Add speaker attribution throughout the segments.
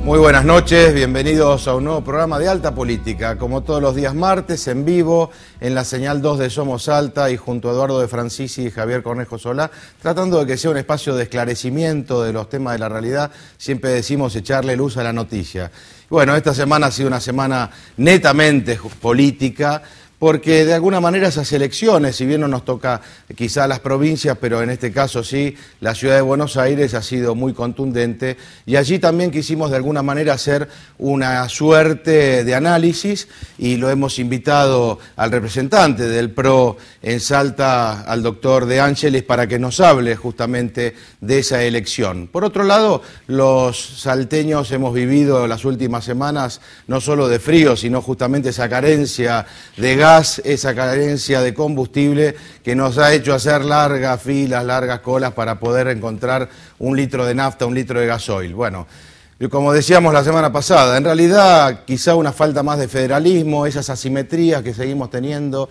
Speaker 1: Muy buenas noches, bienvenidos a un nuevo programa de Alta Política, como todos los días martes, en vivo, en la señal 2 de Somos Alta y junto a Eduardo de Francisi y Javier Cornejo Solá, tratando de que sea un espacio de esclarecimiento de los temas de la realidad. Siempre decimos echarle luz a la noticia. Bueno, esta semana ha sido una semana netamente política, porque de alguna manera esas elecciones, si bien no nos toca quizá las provincias, pero en este caso sí, la ciudad de Buenos Aires ha sido muy contundente y allí también quisimos de alguna manera hacer una suerte de análisis y lo hemos invitado al representante del PRO en Salta, al doctor De Ángelis, para que nos hable justamente de esa elección. Por otro lado, los salteños hemos vivido las últimas semanas no solo de frío, sino justamente esa carencia de gas, esa carencia de combustible que nos ha hecho hacer largas filas, largas colas para poder encontrar un litro de nafta, un litro de gasoil. Bueno, como decíamos la semana pasada, en realidad quizá una falta más de federalismo, esas asimetrías que seguimos teniendo,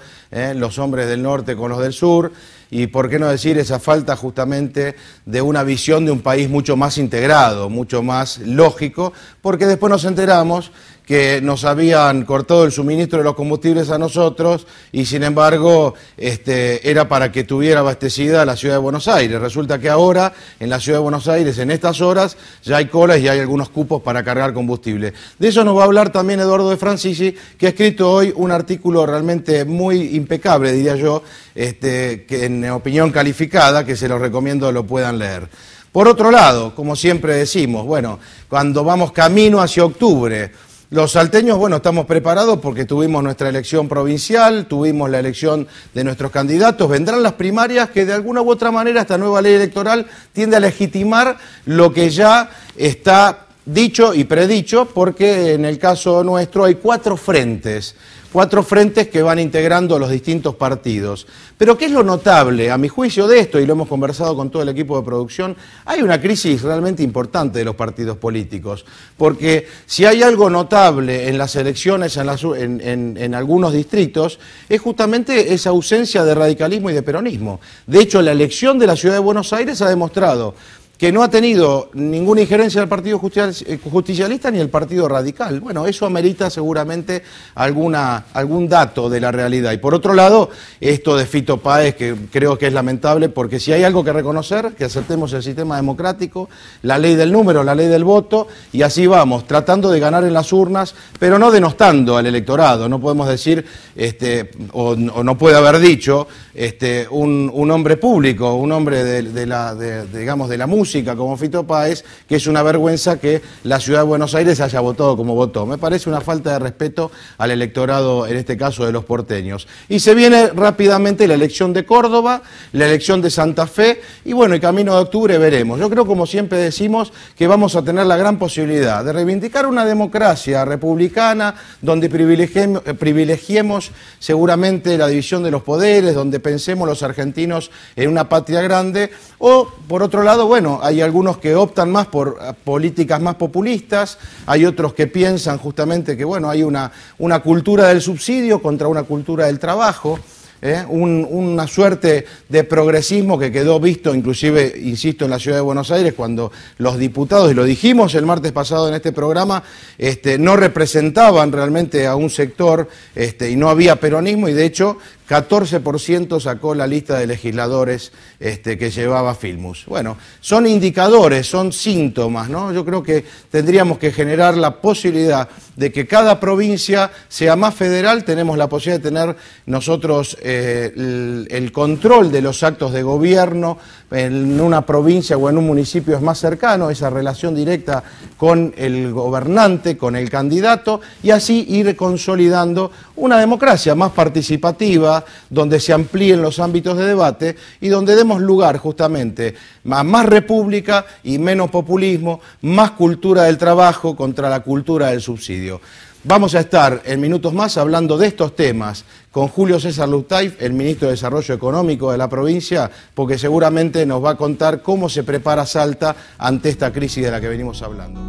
Speaker 1: los hombres del norte con los del sur, y por qué no decir esa falta justamente de una visión de un país mucho más integrado, mucho más lógico, porque después nos enteramos que nos habían cortado el suministro de los combustibles a nosotros y sin embargo era para que estuviera abastecida la ciudad de Buenos Aires. Resulta que ahora en la ciudad de Buenos Aires, en estas horas, ya hay colas y hay algunos cupos para cargar combustible. De eso nos va a hablar también Eduardo de Francisi, que ha escrito hoy un artículo realmente muy impecable, diría yo, que en opinión calificada, que se los recomiendo lo puedan leer. Por otro lado, como siempre decimos, bueno, cuando vamos camino hacia octubre, los salteños, bueno, estamos preparados porque tuvimos nuestra elección provincial, tuvimos la elección de nuestros candidatos, vendrán las primarias que de alguna u otra manera esta nueva ley electoral tiende a legitimar lo que ya está dicho y predicho, porque en el caso nuestro hay cuatro frentes que van integrando los distintos partidos. Pero ¿qué es lo notable, a mi juicio, de esto? Y lo hemos conversado con todo el equipo de producción. Hay una crisis realmente importante de los partidos políticos, porque si hay algo notable en las elecciones en algunos distritos, es justamente esa ausencia de radicalismo y de peronismo. De hecho, la elección de la ciudad de Buenos Aires ha demostrado que no ha tenido ninguna injerencia del Partido Justicialista ni el Partido Radical. Bueno, eso amerita seguramente algún dato de la realidad. Y por otro lado, esto de Fito Páez, que creo que es lamentable, porque si hay algo que reconocer, que aceptemos el sistema democrático, la ley del número, la ley del voto, y así vamos, tratando de ganar en las urnas, pero no denostando al electorado. No podemos decir, o no puede haber dicho, un hombre público, un hombre digamos, de la música, como Fito Páez, que es una vergüenza que la ciudad de Buenos Aires haya votado como votó. Me parece una falta de respeto al electorado, en este caso de los porteños. Y se viene rápidamente la elección de Córdoba, la elección de Santa Fe, y bueno, el camino de octubre veremos. Yo creo, como siempre decimos, que vamos a tener la gran posibilidad de reivindicar una democracia republicana, donde privilegiemos seguramente la división de los poderes, donde pensemos los argentinos en una patria grande, o por otro lado, bueno, hay algunos que optan más por políticas más populistas, hay otros que piensan justamente que, bueno, hay una cultura del subsidio contra una cultura del trabajo, una suerte de progresismo que quedó visto, inclusive, insisto, en la ciudad de Buenos Aires, cuando los diputados, y lo dijimos el martes pasado en este programa, no representaban realmente a un sector y no había peronismo, y de hecho 14% sacó la lista de legisladores que llevaba Filmus. Bueno, son indicadores, son síntomas, ¿no? Yo creo que tendríamos que generar la posibilidad de que cada provincia sea más federal. Tenemos la posibilidad de tener nosotros el control de los actos de gobierno en una provincia o en un municipio es más cercano, esa relación directa con el gobernante, con el candidato, y así ir consolidando una democracia más participativa, donde se amplíen los ámbitos de debate y donde demos lugar justamente a más república y menos populismo, más cultura del trabajo contra la cultura del subsidio. Vamos a estar en minutos más hablando de estos temas con Julio César Lutayf, el ministro de Desarrollo Económico de la provincia, porque seguramente nos va a contar cómo se prepara Salta ante esta crisis de la que venimos hablando.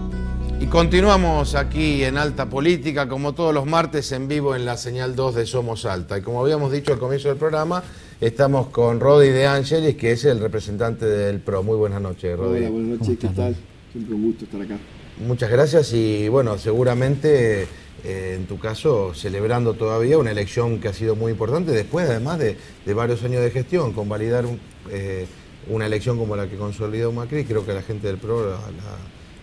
Speaker 1: Y continuamos aquí en Alta Política, como todos los martes, en vivo en la señal 2 de Somos Alta. Y como habíamos dicho al comienzo del programa, estamos con Rodi De Ángelis, que es el representante del PRO. Muy buenas noches, Rodi.
Speaker 2: Hola, buenas noches, ¿qué tal? Siempre un gusto estar acá.
Speaker 1: Muchas gracias y bueno, seguramente en tu caso celebrando todavía una elección que ha sido muy importante después además de varios años de gestión, convalidar una elección como la que consolidó Macri. Creo que la gente del PRO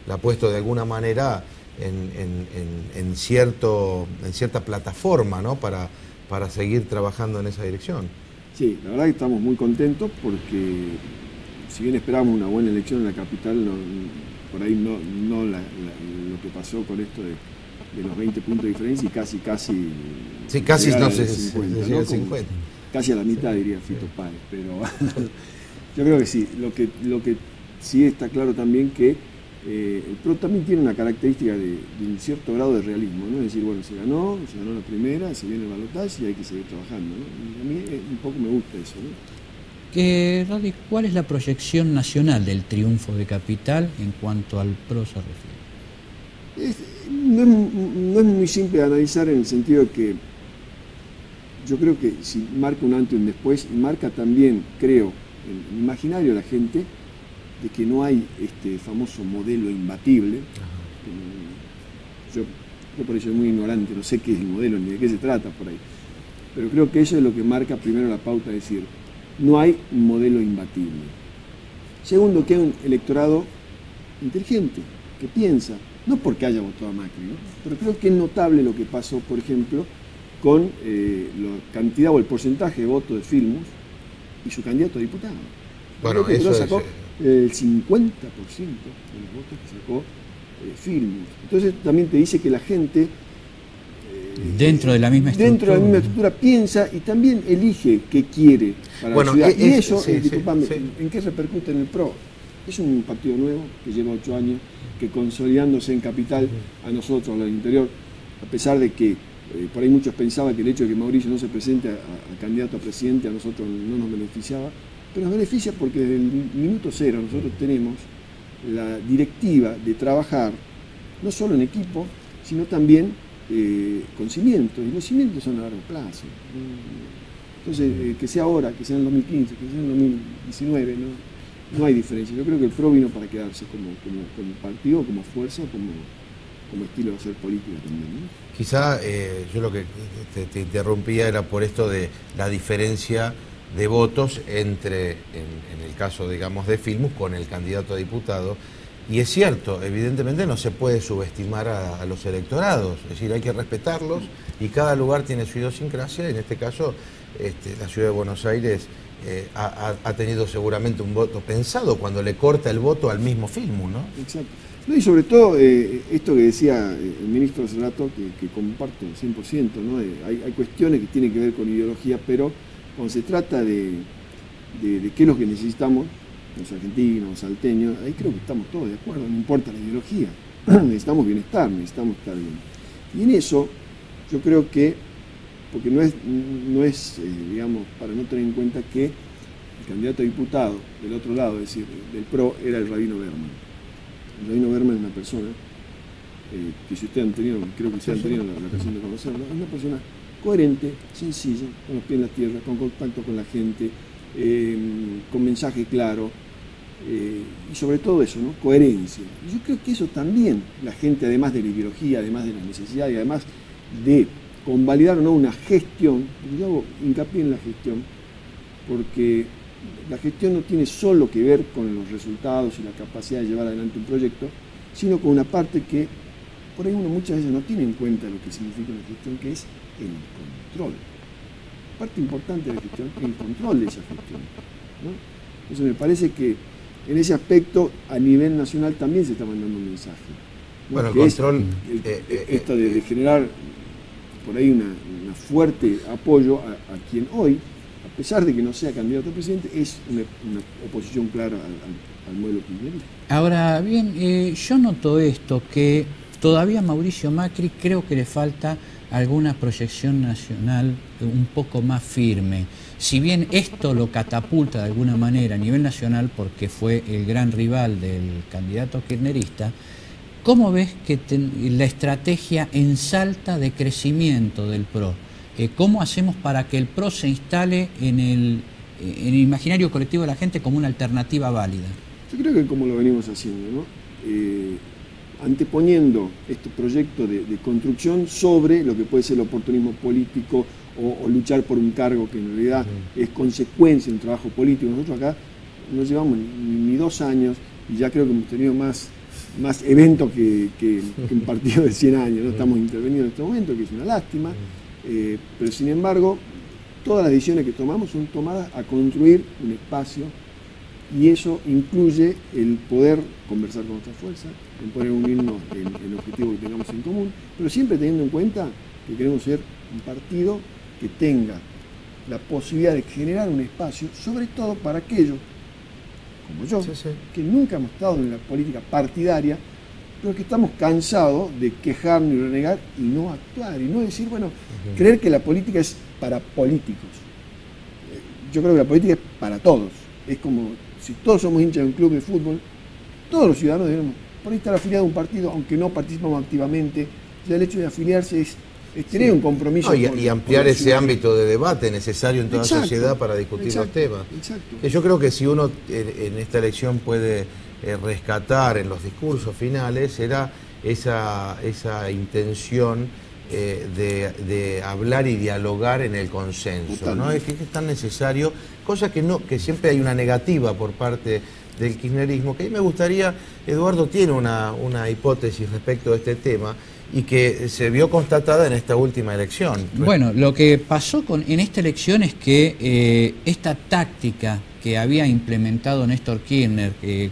Speaker 1: la ha puesto de alguna manera en cierta plataforma, ¿no? para seguir trabajando en esa dirección.
Speaker 2: Sí, la verdad que estamos muy contentos porque si bien esperábamos una buena elección en la capital, por ahí no lo que pasó con esto de los 20 puntos de diferencia y casi
Speaker 1: sí, casi no sé,
Speaker 2: 50, ¿no?
Speaker 1: 50.
Speaker 2: Casi a la mitad, diría Fito Páez, pero yo creo que sí. Lo que sí está claro también que el PRO también tiene una característica de un cierto grado de realismo, ¿no? Es decir, bueno, se ganó la primera, se viene el balotaje y hay que seguir trabajando, ¿no? Y a mí un poco me gusta eso, ¿no?
Speaker 3: Rodri, ¿cuál es la proyección nacional del triunfo de Capital en cuanto al PRO se refiere?
Speaker 2: No es muy simple de analizar en el sentido de que yo creo que si marca un antes y un después, marca también, creo, en el imaginario de la gente, de que no hay este famoso modelo imbatible. Yo por eso soy muy ignorante, no sé qué es el modelo ni de qué se trata por ahí, pero creo que eso es lo que marca primero la pauta, es decir, no hay un modelo imbatible. Segundo, que hay un electorado inteligente, que piensa, no porque haya votado a Macri, ¿no? Pero creo que es notable lo que pasó, por ejemplo, con la cantidad o el porcentaje de votos de Filmus y su candidato a diputado.
Speaker 1: Bueno, eso
Speaker 2: sacó el 50% de los votos que sacó Filmus. Entonces también te dice que la gente
Speaker 3: dentro de la misma
Speaker 2: estructura piensa y también elige qué quiere para la ciudad. Y eso, disculpame, ¿en qué repercute en el PRO? Es un partido nuevo que lleva 8 años, que consolidándose en Capital, a nosotros, al interior, a pesar de que por ahí muchos pensaban que el hecho de que Mauricio no se presente a candidato a presidente a nosotros no nos beneficiaba, pero nos beneficia porque desde el minuto cero nosotros tenemos la directiva de trabajar no solo en equipo, sino también con cimientos, y los cimientos son a largo plazo. Entonces, que sea ahora, que sea en el 2015, que sea en el 2019, no hay diferencia. Yo creo que el PRO vino para quedarse como partido, como fuerza, como estilo de hacer política también, ¿no?
Speaker 1: Quizá yo lo que te interrumpía era por esto de la diferencia de votos entre, en el caso, digamos, de Filmus con el candidato a diputado. Y es cierto, evidentemente no se puede subestimar a los electorados, es decir, hay que respetarlos y cada lugar tiene su idiosincrasia. En este caso, la ciudad de Buenos Aires ha tenido seguramente un voto pensado cuando le corta el voto al mismo Filmus, ¿no?
Speaker 2: Exacto. No, y sobre todo esto que decía el ministro hace rato, que comparto 100%, ¿no? Hay cuestiones que tienen que ver con ideología, pero cuando se trata de qué es lo que necesitamos, los argentinos, los salteños, ahí creo que estamos todos de acuerdo, no importa la ideología, necesitamos bienestar, necesitamos estar bien. Y en eso yo creo que, porque no es digamos, para no tener en cuenta que el candidato a diputado del otro lado, es decir, del PRO, era el Rabino Berman. El Rabino Berman es una persona que si ustedes han tenido, creo que ustedes han tenido la ocasión de conocerlo, es una persona coherente, sencilla, con los pies en la tierra, con contacto con la gente, con mensaje claro, y sobre todo eso, ¿no? Coherencia. Y yo creo que eso también la gente, además de la ideología, además de las necesidades, y además de convalidar o no una gestión, yo hago hincapié en la gestión, porque la gestión no tiene solo que ver con los resultados y la capacidad de llevar adelante un proyecto, sino con una parte que por ahí uno muchas veces no tiene en cuenta lo que significa una gestión, que es el control. Parte importante de la gestión es el control de esa gestión, ¿no? Entonces me parece que en ese aspecto a nivel nacional también se está mandando un mensaje, ¿no?
Speaker 1: Bueno, el
Speaker 2: que
Speaker 1: control...
Speaker 2: esto de generar por ahí una fuerte apoyo a quien hoy, a pesar de que no sea candidato a presidente, es una oposición clara al modelo kirchnerista.
Speaker 3: Ahora bien, yo noto esto, que todavía Mauricio Macri creo que le falta alguna proyección nacional un poco más firme. Si bien esto lo catapulta de alguna manera a nivel nacional porque fue el gran rival del candidato kirchnerista, ¿cómo ves que la estrategia en Salta de crecimiento del PRO? ¿Cómo hacemos para que el PRO se instale en el imaginario colectivo de la gente como una alternativa válida?
Speaker 2: Yo creo que como lo venimos haciendo, ¿no? anteponiendo este proyecto de construcción sobre lo que puede ser el oportunismo político o luchar por un cargo que en realidad es consecuencia de un trabajo político. Nosotros acá no llevamos ni 2 años y ya creo que hemos tenido más eventos que un partido de 100 años, ¿no? Estamos intervenidos en este momento, que es una lástima, pero sin embargo, todas las decisiones que tomamos son tomadas a construir un espacio, y eso incluye el poder conversar con nuestras fuerzas, el poder unirnos en el objetivo que tengamos en común, pero siempre teniendo en cuenta que queremos ser un partido que tenga la posibilidad de generar un espacio, sobre todo para aquellos como yo, que nunca hemos estado en la política partidaria, pero que estamos cansados de quejarnos y renegar y no actuar, y no decir, bueno, creer que la política es para políticos. Yo creo que la política es para todos. Es como si todos somos hinchas de un club de fútbol, todos los ciudadanos debemos por ahí estar afiliados a un partido, aunque no participamos activamente. Ya el hecho de afiliarse es tener un compromiso.
Speaker 1: Y ampliar ese ámbito de debate necesario en toda la sociedad para discutir los temas. Que yo creo que si uno en esta elección puede rescatar en los discursos finales, era esa intención de hablar y dialogar en el consenso, ¿no? Es que es tan necesario, cosa que siempre hay una negativa por parte del kirchnerismo, que a mí me gustaría, Eduardo tiene una hipótesis respecto a este tema, y que se vio constatada en esta última elección.
Speaker 3: Bueno, lo que pasó en esta elección es que esta táctica que había implementado Néstor Kirchner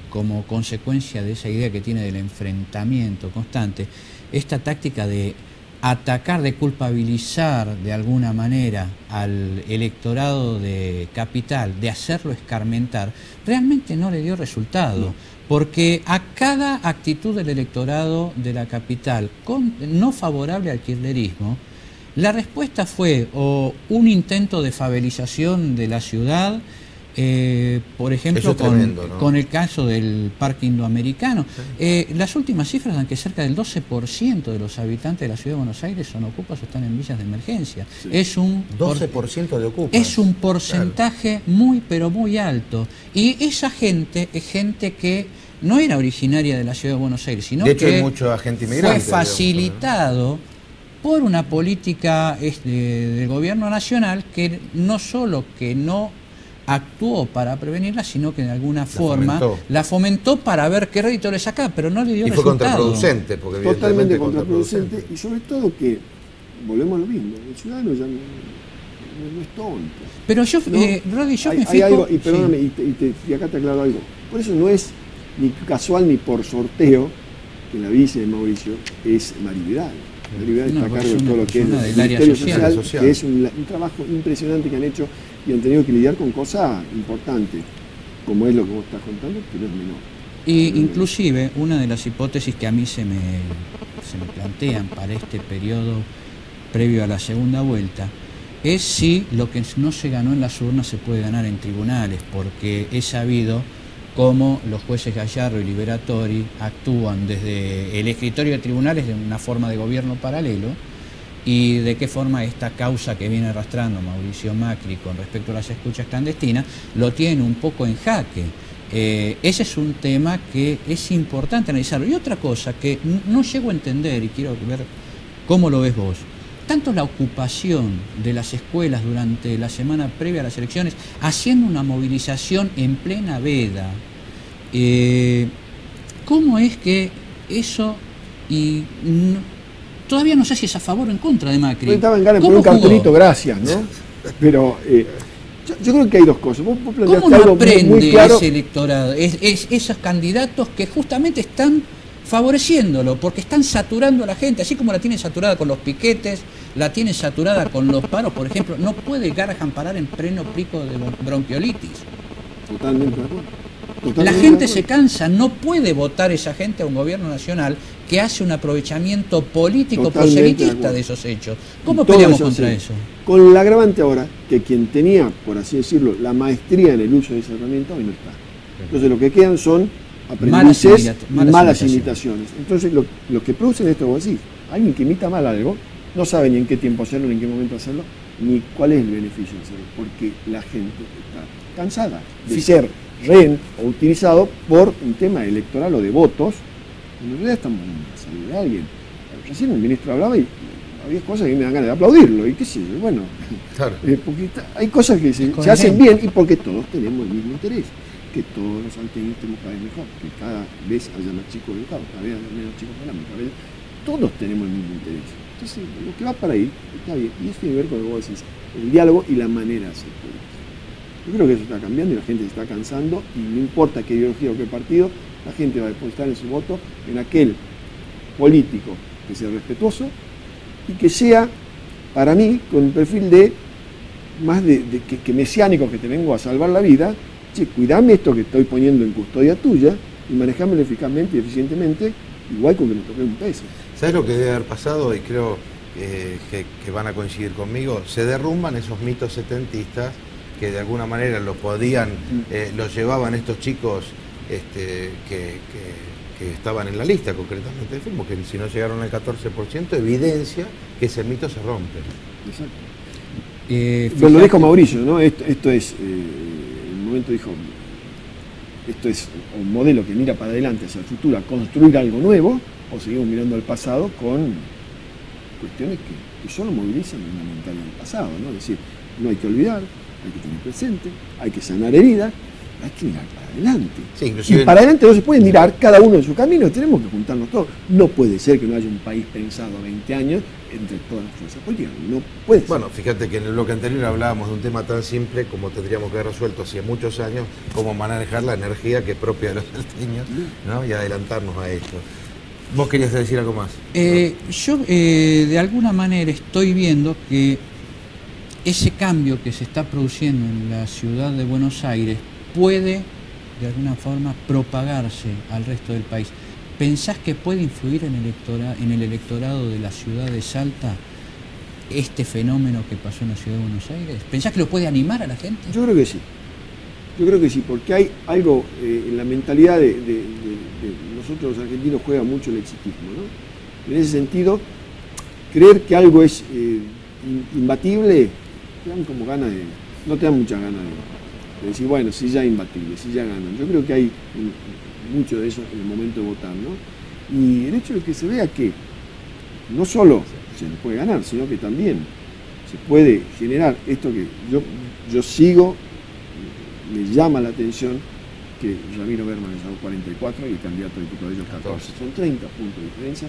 Speaker 3: como consecuencia de esa idea que tiene del enfrentamiento constante, esta táctica de atacar, de culpabilizar de alguna manera al electorado de Capital, de hacerlo escarmentar, realmente no le dio resultado. Porque a cada actitud del electorado de la Capital no favorable al kirchnerismo, la respuesta fue o un intento de favelización de la ciudad, por ejemplo, con el caso del Parque Indoamericano. Sí. Las últimas cifras dan que cerca del 12% de los habitantes de la ciudad de Buenos Aires son ocupas o están en villas de emergencia. Sí. Es un
Speaker 1: 12% de ocupas.
Speaker 3: Es un porcentaje muy, pero muy alto. Y esa gente es gente que no era originaria de la ciudad de Buenos Aires, sino
Speaker 1: de hecho,
Speaker 3: que
Speaker 1: hay mucho agente inmigrante,
Speaker 3: fue facilitado por una política del gobierno nacional que no solo que no actuó para prevenirla, sino que de alguna forma la fomentó para ver qué rédito le sacaba, pero no le dio resultado.
Speaker 1: Y fue contraproducente, porque
Speaker 2: totalmente contraproducente, y sobre todo que, volvemos a lo mismo, el ciudadano ya no es tonto.
Speaker 3: Pero yo, ¿no? Rodi, yo me fijo...
Speaker 2: Hay algo, y perdóname, y acá te aclaro algo, por eso no es ni casual ni por sorteo que la vice de Mauricio es Mari Vidal. Mari Vidal está a cargo de todo lo que es el Ministerio Social, que es un trabajo impresionante que han hecho y han tenido que lidiar con cosas importantes, como es lo que vos estás contando, que no es menor.
Speaker 3: Y inclusive una de las hipótesis que a mí se me plantean para este periodo previo a la segunda vuelta es si lo que no se ganó en las urnas se puede ganar en tribunales, porque he sabido cómo los jueces Gallardo y Liberatori actúan desde el escritorio de tribunales de una forma de gobierno paralelo, y de qué forma esta causa que viene arrastrando Mauricio Macri con respecto a las escuchas clandestinas lo tiene un poco en jaque. Ese es un tema que es importante analizarlo. Y otra cosa que no llego a entender, y quiero ver cómo lo ves vos, tanto la ocupación de las escuelas durante la semana previa a las elecciones, haciendo una movilización en plena veda, ¿cómo es que eso todavía no sé si es a favor o en contra de Macri?
Speaker 2: Estaban ganas por un cartelito, gracias, ¿no? Pero yo creo que hay dos cosas. Vos
Speaker 3: ¿cómo no aprende muy claro ese electorado? Esos candidatos que justamente están favoreciéndolo, porque están saturando a la gente, así como la tienen saturada con los piquetes, la tienen saturada con los paros, por ejemplo. No puede Garrahan parar en pleno pico de bronquiolitis.
Speaker 2: Totalmente de acuerdo.
Speaker 3: La gente se cansa, no puede votar esa gente a un gobierno nacional que hace un aprovechamiento político proselitista de esos hechos. ¿Cómo peleamos contra eso?
Speaker 2: Con el agravante ahora que quien tenía, por así decirlo, la maestría en el uso de esa herramienta hoy no está. Entonces lo que quedan son aprendices, malas imitaciones. Entonces lo que producen esto, vos decís, alguien que imita mal algo, no sabe ni en qué tiempo hacerlo, ni en qué momento hacerlo, ni cuál es el beneficio de hacerlo, porque la gente está cansada de ser rehén o utilizado por un tema electoral o de votos, en realidad estamos en la salud de alguien. Recién el ministro hablaba y había cosas que me dan ganas de aplaudirlo, y qué sé yo, bueno,
Speaker 1: claro.
Speaker 2: Porque hay cosas que se hacen bien y porque todos tenemos el mismo interés, que todos los salteños estemos cada vez mejor, que cada vez haya más chicos educados, cada vez haya menos chicos con hambre, todos tenemos el mismo interés. Entonces, lo que va para ahí está bien, y eso tiene que ver con lo que vos decís, el diálogo y la manera de hacer política. Yo creo que eso está cambiando y la gente se está cansando, y no importa qué ideología o qué partido, la gente va a depositar en su voto en aquel político que sea respetuoso y que sea, para mí, con un perfil de más que mesiánico, que te vengo a salvar la vida. Che, cuidame esto que estoy poniendo en custodia tuya y manejámelo eficazmente y eficientemente, igual con que me toque un peso.
Speaker 1: ¿Sabes lo que debe haber pasado? Y creo que van a coincidir conmigo. Se derrumban esos mitos setentistas que de alguna manera los llevaban estos chicos que estaban en la lista, concretamente de Firmo, que si no llegaron al 14%, evidencia que ese mito se rompe.
Speaker 2: Exacto. Lo dijo Mauricio, ¿no? Esto es, en un momento dijo, esto es un modelo que mira para adelante, hacia el futuro, a construir algo nuevo, o seguimos mirando al pasado con cuestiones que solo movilizan una mentalidad del pasado, ¿no? Es decir, no hay que olvidar, hay que tener presente, hay que sanar heridas, hay que mirar para adelante.
Speaker 1: Sí, inclusive...
Speaker 2: Y para adelante no se puede mirar cada uno en su camino, tenemos que juntarnos todos. No puede ser que no haya un país pensado a 20 años entre todas las fuerzas políticas, no puede ser.
Speaker 1: Bueno, fíjate que en el bloque anterior hablábamos de un tema tan simple como tendríamos que haber resuelto hace muchos años, cómo manejar la energía que es propia de los salteños, ¿no? Y adelantarnos a esto. ¿Vos querías decir algo más?
Speaker 3: Yo de alguna manera estoy viendo que ese cambio que se está produciendo en la ciudad de Buenos Aires puede de alguna forma propagarse al resto del país. ¿Pensás que puede influir en el electorado de la ciudad de Salta este fenómeno que pasó en la ciudad de Buenos Aires? ¿Pensás que lo puede animar a la gente?
Speaker 2: Yo creo que sí. Yo creo que sí, porque hay algo en la mentalidad de nosotros los argentinos, juega mucho el exitismo, ¿no? En ese sentido, creer que algo es imbatible, te dan como ganas no te dan muchas ganas de decir, bueno, si ya es imbatible, si ya ganan. Yo creo que hay mucho de eso en el momento de votar, ¿no? Y el hecho de que se vea que no solo se le puede ganar, sino que también se puede generar esto que yo sigo, me llama la atención que Ramiro Berman es 44 y el candidato a diputado de ellos 14. Son 30 puntos de diferencia,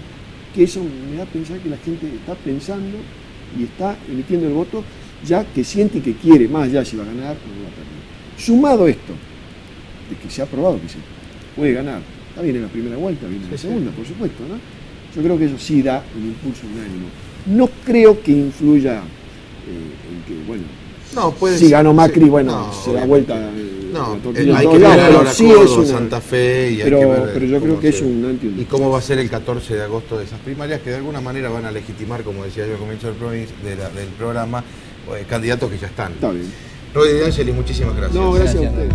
Speaker 2: que eso me da a pensar que la gente está pensando y está emitiendo el voto ya que siente y que quiere, más allá si va a ganar o no va a perder. Sumado esto, de que se ha probado que se puede ganar, está bien en la primera vuelta, bien en la segunda, por supuesto, ¿no? Yo creo que eso sí da un impulso unánime. No creo que influya en que, bueno,
Speaker 1: no, puede
Speaker 2: si ganó Macri,
Speaker 1: sí,
Speaker 2: bueno,
Speaker 1: no,
Speaker 2: se da vuelta
Speaker 1: hay que ver ahora
Speaker 2: sí es una,
Speaker 1: Santa Fe y
Speaker 2: pero,
Speaker 1: hay que ver
Speaker 2: pero yo creo que es un anti.
Speaker 1: Y cómo va a ser el 14 de agosto de esas primarias que de alguna manera van a legitimar, como decía yo al comienzo del programa, candidatos que ya están.
Speaker 2: Está bien.
Speaker 1: Roy De Angeli, muchísimas gracias.
Speaker 2: No, gracias a ustedes.